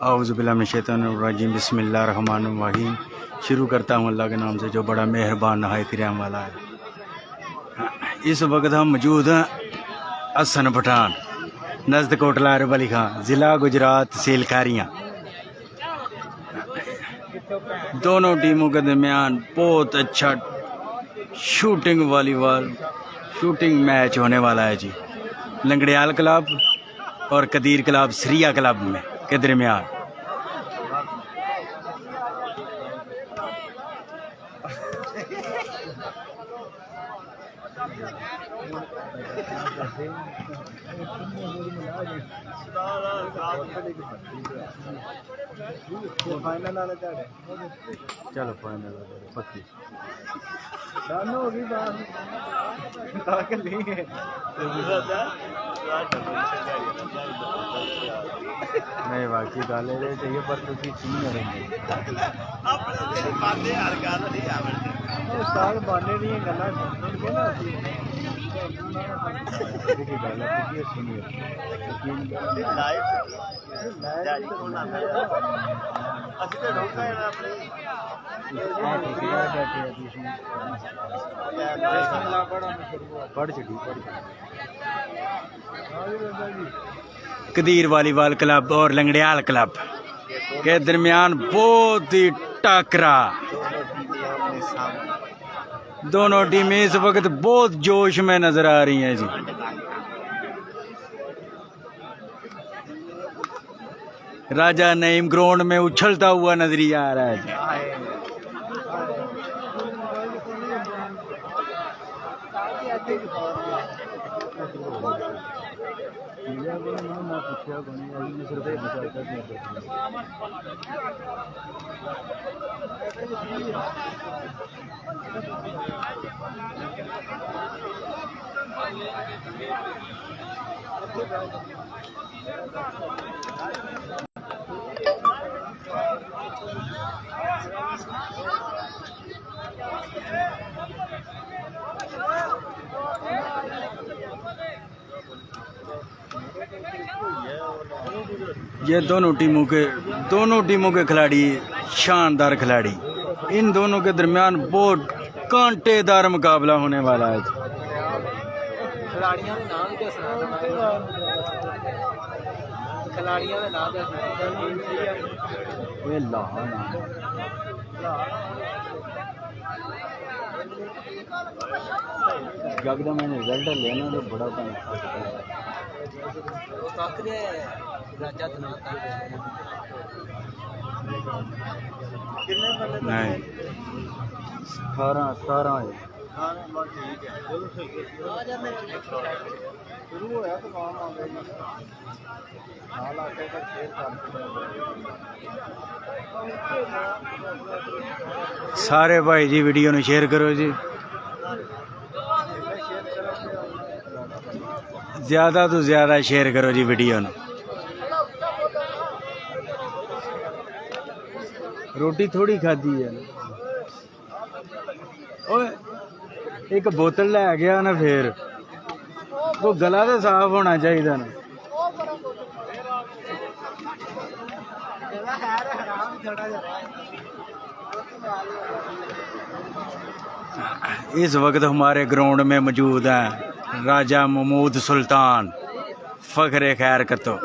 औज़ुबिल्लाहिमिनश्शैतानिर्रजीम बिस्मिल्लाहिर्रहमानिर्रहीम। शुरू करता हूँ अल्लाह के नाम से जो बड़ा मेहरबान नहायत रहम वाला है। इस वक्त हम मौजूद हैं हसन पठान नज़द कोटला अरब अली खां, ज़िला गुजरात, तहसील खैरियाँ। दोनों टीमों के दरमियान बहुत अच्छा शूटिंग मैच होने वाला है जी। लंगड़ियाल क्लब और कदीर क्लब सरिया क्लब में के दरमियान। चलो फाइनल पक्की नहीं बाकी गाले दे चाहिए पर तुसी सीनियर रहेंगे उस्ताद बाने नहीं गल्ला सुन के ना देखिए गाला तुसी सीनियर लाइव जारी होना है असली तो रोका है अपने कदीर वालीबाल क्लब और लंगड़ियाल क्लब के दरमियान बहुत ही टकरा। दोनों टीमें इस वक्त बहुत जोश में नजर आ रही हैं जी। राजा नईम ग्राउंड में उछलता हुआ नजर आ रहा है जी। ये दोनों टीमों के खिलाड़ी शानदार खिलाड़ी। इन दोनों के दरमियान बहुत कांटेदार मुकाबला होने वाला है। जगदा मैंने रिजल्ट लेना तो बड़ा नहीं 18 है। सारे भाई जी वीडियो ने शेयर करो जी, ज्यादा तो ज्यादा शेयर करो जी वीडियो ने। रोटी थोड़ी खाधी है ओए, एक बोतल लै गया ना, फिर वो गला तो साफ होना चाहिए ना। इस वक्त हमारे ग्राउंड में मौजूद हैं राजा महमूद सुल्तान फखरे खैर कतो।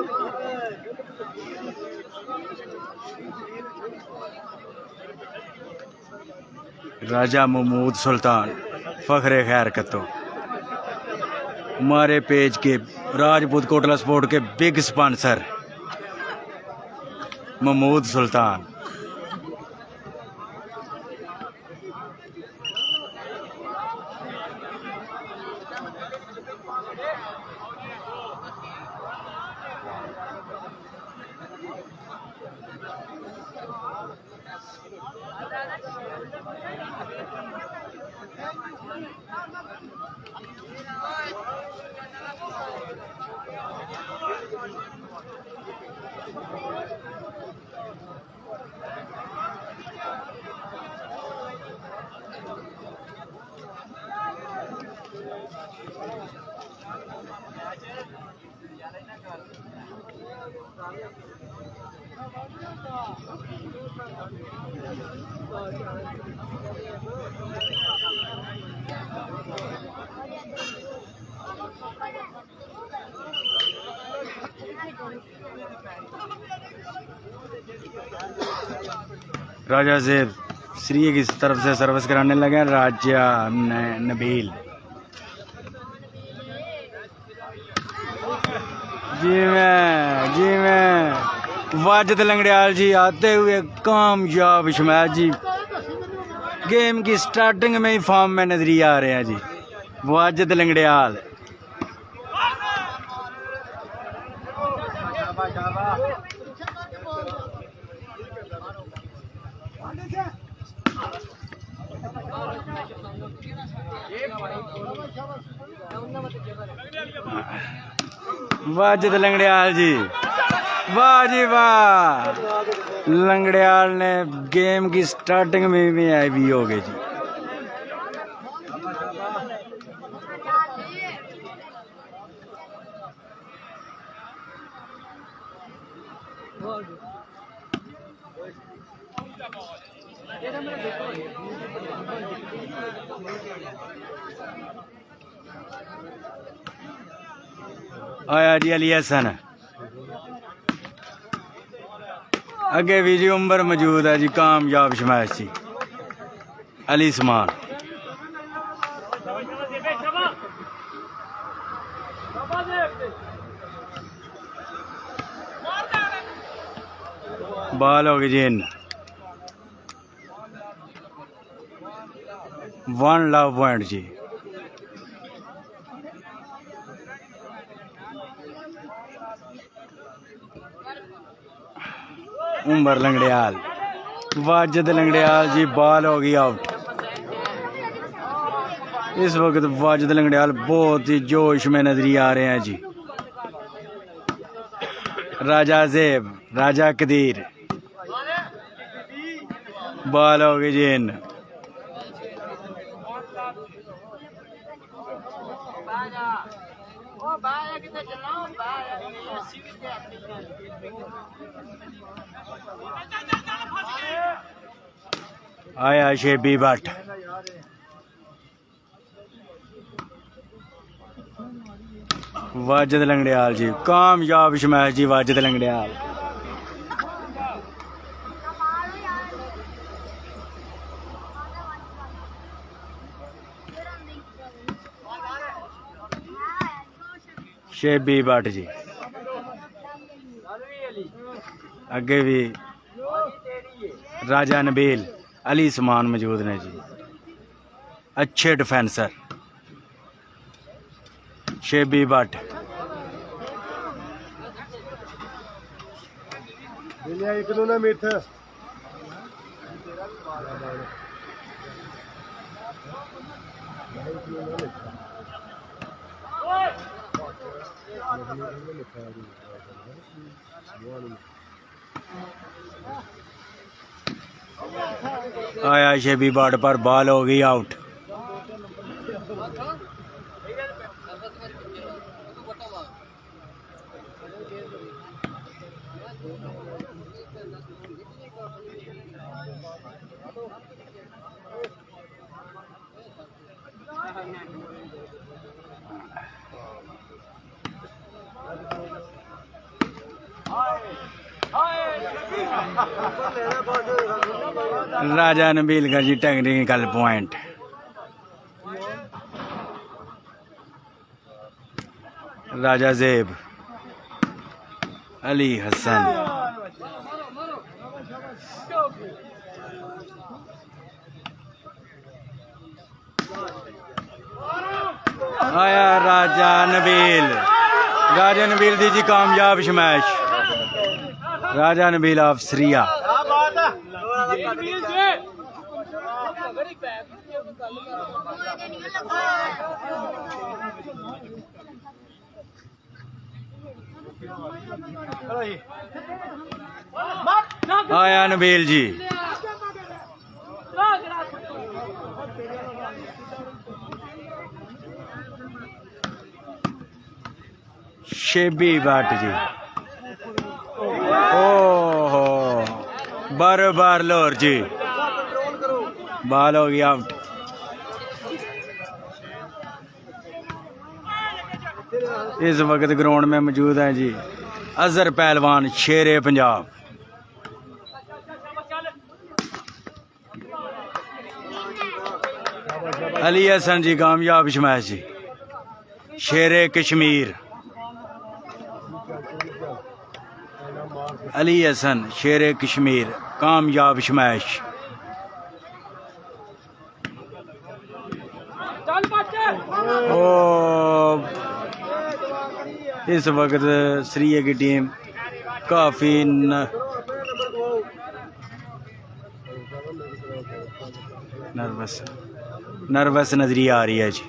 राजा महमूद सुल्तान फखरे खैर कतो हमारे पेज के राजपूत कोटला स्पोर्ट के बिग स्पॉन्सर महमूद सुल्तान। राजा ज़ेब श्री की तरफ से सर्विस कराने लगे हैं राजा नबील। जी मैं वाजिद लंगड़ियाल जी आते हुए कामयाब शमैद जी गेम की स्टार्टिंग में ही फॉर्म में नजरी आ रहे हैं जी वाजिद लंगड़ियाल। वाजिद लंगड़ियाल जी वाह जी वाह। लंगड़ियाल ने गेम की स्टार्टिंग में भी आई भी हो गई जी। आया जी अली हसन अगे भी जी उम्र मौजूद है जी कामयाब शमैश जी अली समान। बाल हो गई जी इन 1 लव पॉइंट जी। उमर लंगड़ियाल वाजिद लंगड़ियाल जी बाल हो गई आउट। इस वक्त वाजिद लंगड़ियाल बहुत ही जोश में नजरी आ रहे हैं जी। राजा ज़ेब राजा कदीर बाल हो गई जी इन। आया शेबी भट्ट वाजिद लंगड़ियाल जी कामयाब शमैश जी वाजिद लंगड़ियाल। शेबी भट्ट जी अगे भी राजा नबील अली समान मौजूद ने जी अच्छे डिफेंसर। शेबी भट्ट आया शेबी भट्ट पर बॉल हो गई आउट। राजा नबील का जी टेक्निकल पॉइंट। राजा ज़ेब अली हसन आया राजा नबील दी जी कामयाब शमैश। राजा नबील ऑफ सरिया आया नबील जी। शेबी भट्ट जी। ओहो बार बार लोर जी, बाल हो गया आउट। इस वक्त ग्राउंड में मौजूद हैं जी अजहर पहलवान शेरे पंजाब। अली हसन जी कामयाब शमैश जी शेरे कश्मीर। अली हसन शेरे कश्मीर कामयाब शमैश। ओ इस वक्त श्रीय की टीम काफ़ी नर्वस नजरी आ रही है जी।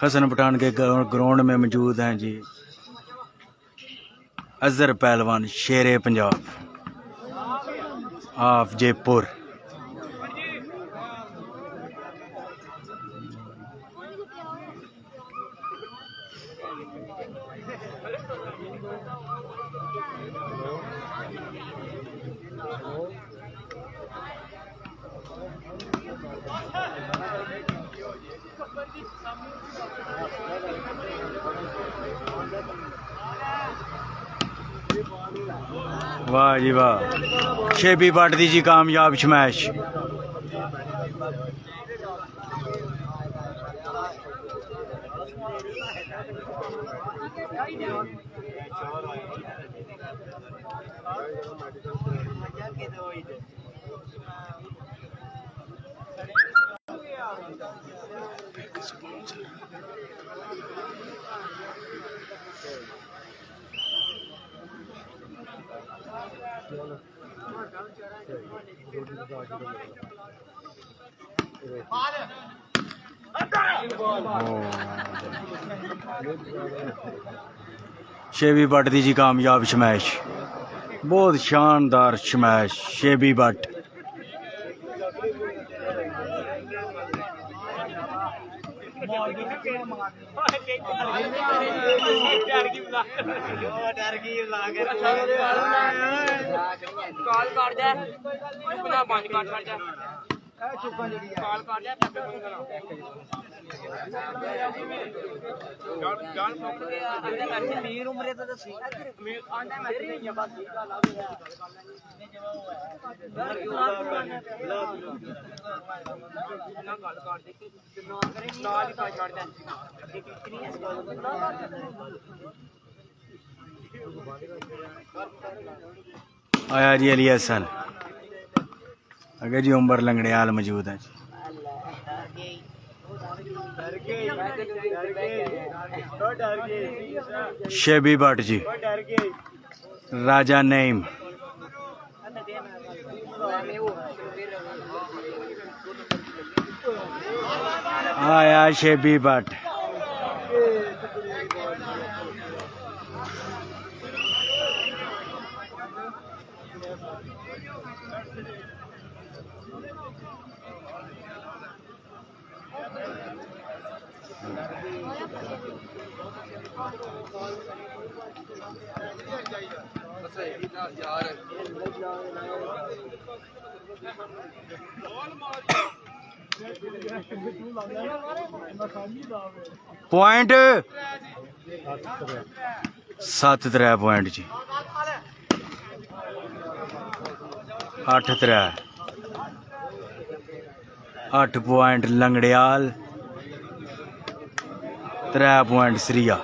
हसन पठान के ग्राउंड में मौजूद हैं जी अजहर पहलवान शेरे पंजाब ऑफ जयपुर। वाह जी वाह, शेबी भट्ट दी जी कामयाब शमैश। शेबी भट्ट दी जी कामयाब शमैश, बहुत शानदार शमैश शेबी भट्ट। आया जी अली हसन, अगे जी उमर लंगड़ियाल मौजूद है। शेबी भट्ट जी राजा नईम। आया शेबी भट्ट। पॉइंट 7-3 पॉइंट जी, 8-3, 8 पॉइंट लंगड़ियाल, 3 पॉइंट सरिया।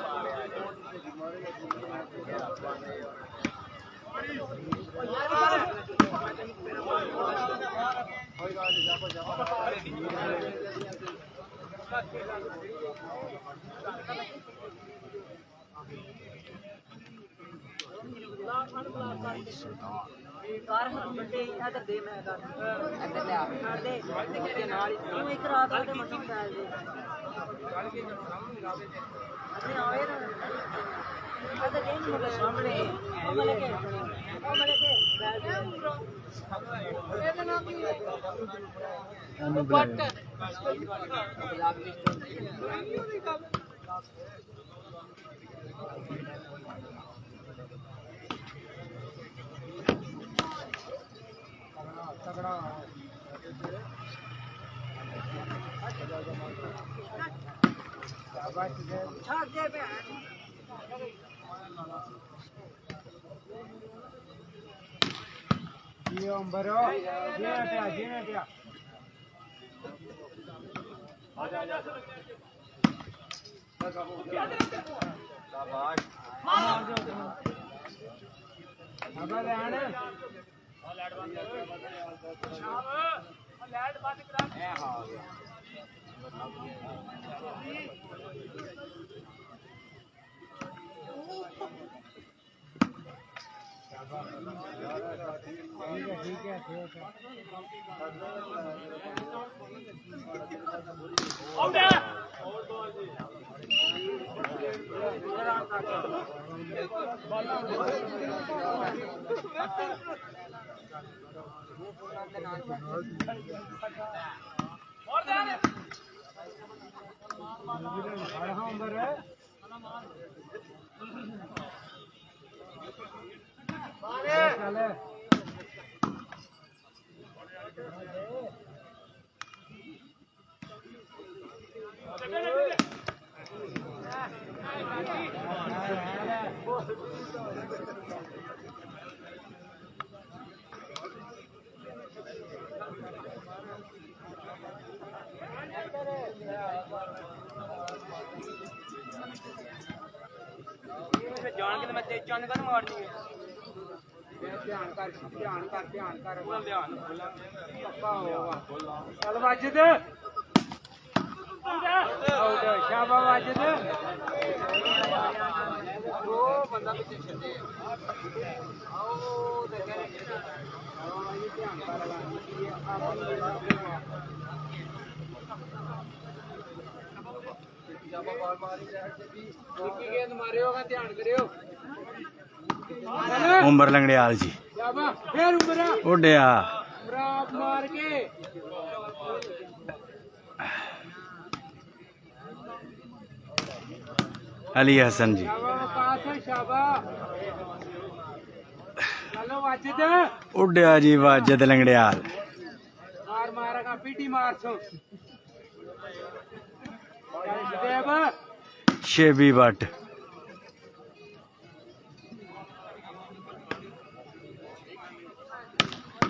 ਜਾਣ ਕੇ ਮੈਂ ਤੇ ਚੰਨ ਕਰ ਮਾਰਨੀ ਹੈ ਧਿਆਨ ਕਰ ਧਿਆਨ ਕਰ ਧਿਆਨ ਕਰ ਪੂਰਾ ਧਿਆਨ ਪੱਕਾ ਹੋਗਾ ਚੱਲ ਵਾਜਦ ਆਉਟ ਸ਼ਾਬਾਸ਼ ਵਾਜਦ ਉਹ ਬੰਦਾ ਪਿੱਛੇ ਛੱਡੇ ਆਓ ਤੇ ਕਰੇ ਇਹ ਧਿਆਨ ਕਰ ਸ਼ਾਬਾਸ਼ ਬਾਲ ਮਾਰੀ ਸਾਈਡ ਤੇ ਵੀ ਨਿੱਕੀ ਗੇਂਦ ਮਾਰਿਓਗਾ ਧਿਆਨ ਕਰਿਓ उमर लंगड़ियाल जी उड्या मार के अली हसन जी उड्या जी वाजिद लंगड़ियाल मार मारेगा पीटी मार छो शेबी भट्ट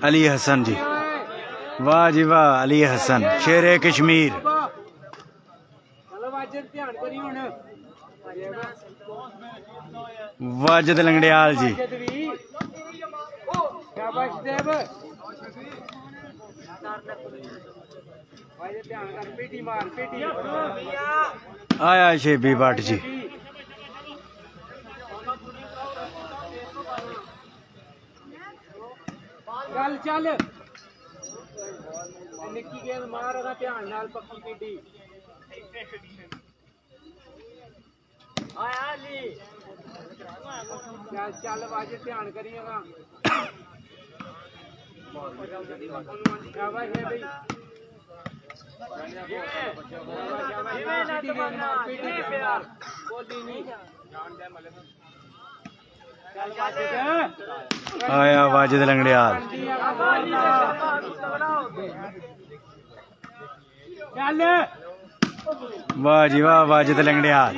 अली हसन जी वाह जी वाह अली हसन शेरे कश्मीर वाजिद लंगड़ियाल जी आया शेबी भट्ट जी चल चल निक्की गेंद मारेगा ध्यान नाल पक्की पीटी आया ली चल चल वाजे ध्यान करिएगा शाबाश है भाई आया वाजिद लंगड़ियाल वाह जी वाह वाजिद लंगड़ियाल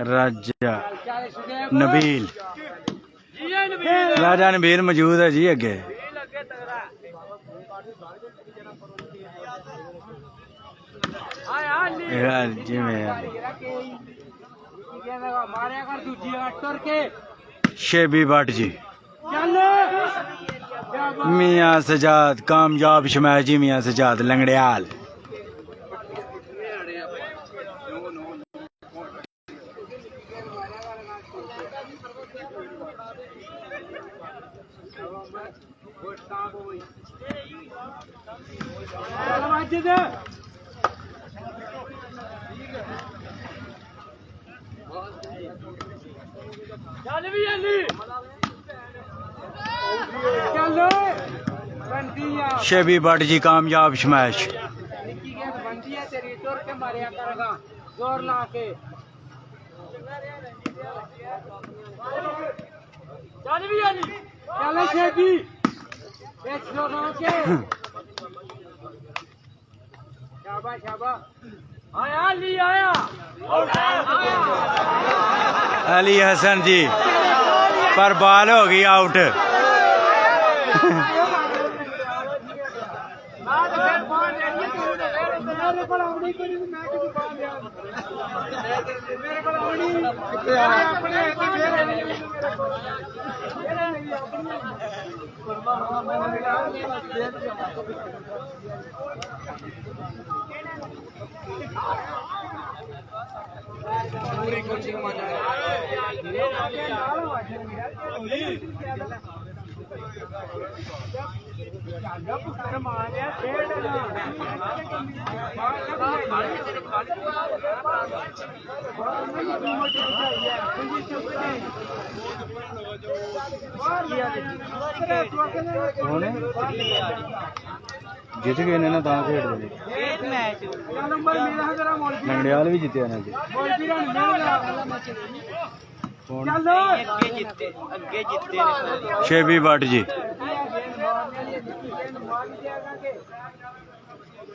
राजा नबील राजा नबील मौजूद है जी अगे शेबी भट्ट जी मियाँ सजाद कामयाब शमैश जी मियाँ सजाद लंगड़ियाल ਚੱਲ ਵੀ ਅਲੀ ਚੱਲ ਬੰਦੀ ਆ शेबी भट्ट जी कामयाब शमैश ਨਿੱਕੀ ਗੇਂਦ ਬੰਦੀ ਹੈ ਤੇਰੀ ਤੁਰ ਕੇ ਮਾਰਿਆ ਕਰੇਗਾ ਜ਼ੋਰ ਲਾ ਕੇ ਚੱਲ ਵੀ ਅਲੀ ਚੱਲ ਸ਼ੇਬੀ ਇੱਕ ਜ਼ੋਰ ਲਾ ਕੇ ਸ਼ਾਬਾਸ਼ ਸ਼ਾਬਾਸ਼ ਆਇਆ ਅਲੀ ਆਇਆ अली हसन जी पर बाल हो गई आउट ਮੇਰੇ ਕੋਲ ਆਉਣੀ ਕੋਈ ਨਹੀਂ ਮੈਂ ਕਿਉਂ ਬਾਹਰ ਲਿਆ ਮੇਰੇ ਕੋਲ ਆਉਣੀ ਆਪਣੇ ਮੇਰੇ ਕੋਲ ਪੂਰੀ ਕੋਚਿੰਗ ਮਾਰ ਪੁੱਤਰ ਮਾਰਿਆ ਖੇਡਣਾ ਜਿੱਤ ਗਏ ਨੇ ਨਾ ਤਾਂ ਖੇਡਦੇ ਲੰਗੜਿਆਲ ਵੀ ਜਿੱਤਿਆ ਨਾ ਜੀ ਅੱਗੇ ਜਿੱਤੇ शेबी भट्ट जी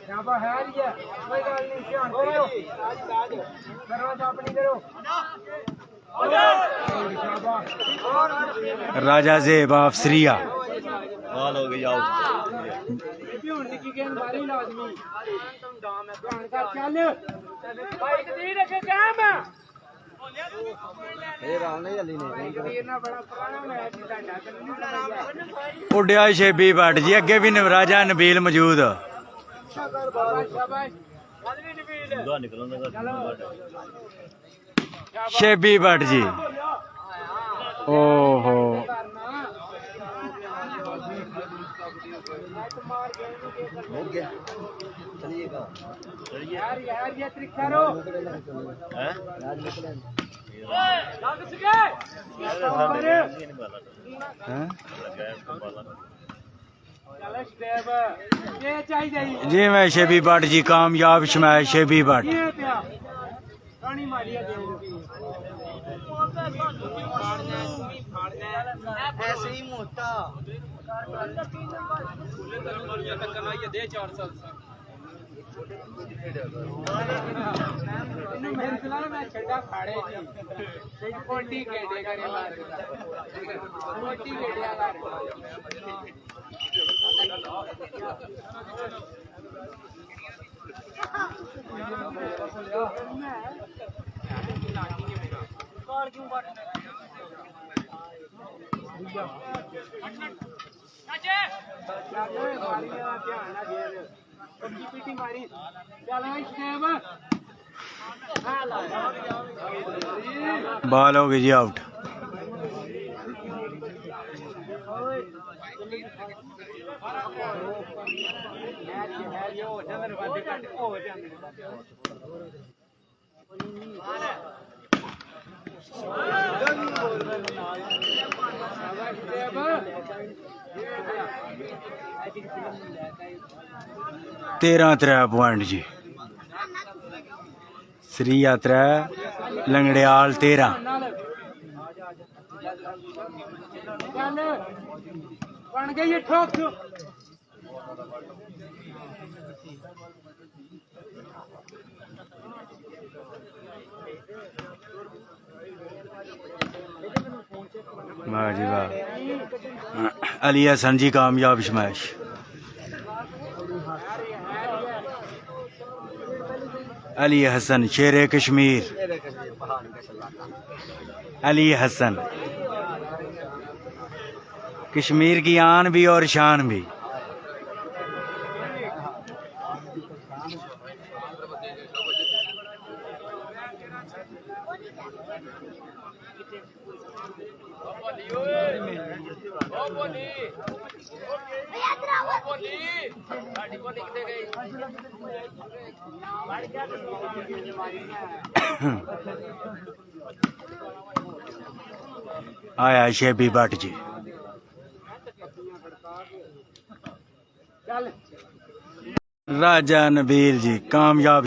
ਸ਼ਾਬਾ ਹੈ ਜੀ ਕੋਈ ਗੱਲ ਨਹੀਂ ਧਿਆਨ ਕਰੋ ਕਰੋ ਆਪਣੀ ਕਰੋ राजा जेब अफसरिया बाल हो गई आओ ਹੁਣ ਨਿੱਕੀ ਗੇਂਦ ਮਾਰੀ ਲਾਜ਼ਮੀ ਧਿਆਨ ਕਰ ਚੱਲ ਬਾਈਕ ਦੀ ਰੱਖੇ ਕਾਮ ਇਹ ਰਾਮ ਨੇ ਜੱਲੀ ਨੇ ਇਹਨਾਂ ਬੜਾ ਪੁਰਾਣਾ ਮੈਚ ਤੁਹਾਡਾ उड्या शेबी भट्ट जी अगे भी नवराजा नबील मौजूद ਸ਼ਾਬਾਸ਼ ਸ਼ਾਬਾਸ਼ ਚੱਲ ਵੀ ਨਬੀਲ ਗਾ ਨਿਕਲਣ ਦਾ शेबी भट्ट जी ओहो हो गया चलिएगा यार यार ये ट्रिक करो हैं लग सके हैं? चल स्टेप ये चाहिए जी मैं शेबी भट्ट जी कामयाब शमैश शेबी भट्ट ये पिया पानी मारिया दे ऐसे ही मोटा मेरे खिलाफ मैं छड्डा खाड़े कोटी केड़े करे मार कोटी केड़िया कर कॉल क्यों बात बाल हो गई जी आउट तेरह 3 पॉइंट जी सरिया 3 लंगड़ियाल 13 बन गई है ठोक वाह जी वाह अली हसन जी कामयाब शमैश अली हसन शेर कश्मीर अली हसन कश्मीर की आन भी और शान भी। आया शेबी भट्ट जी। राजा नबील जी कामयाब।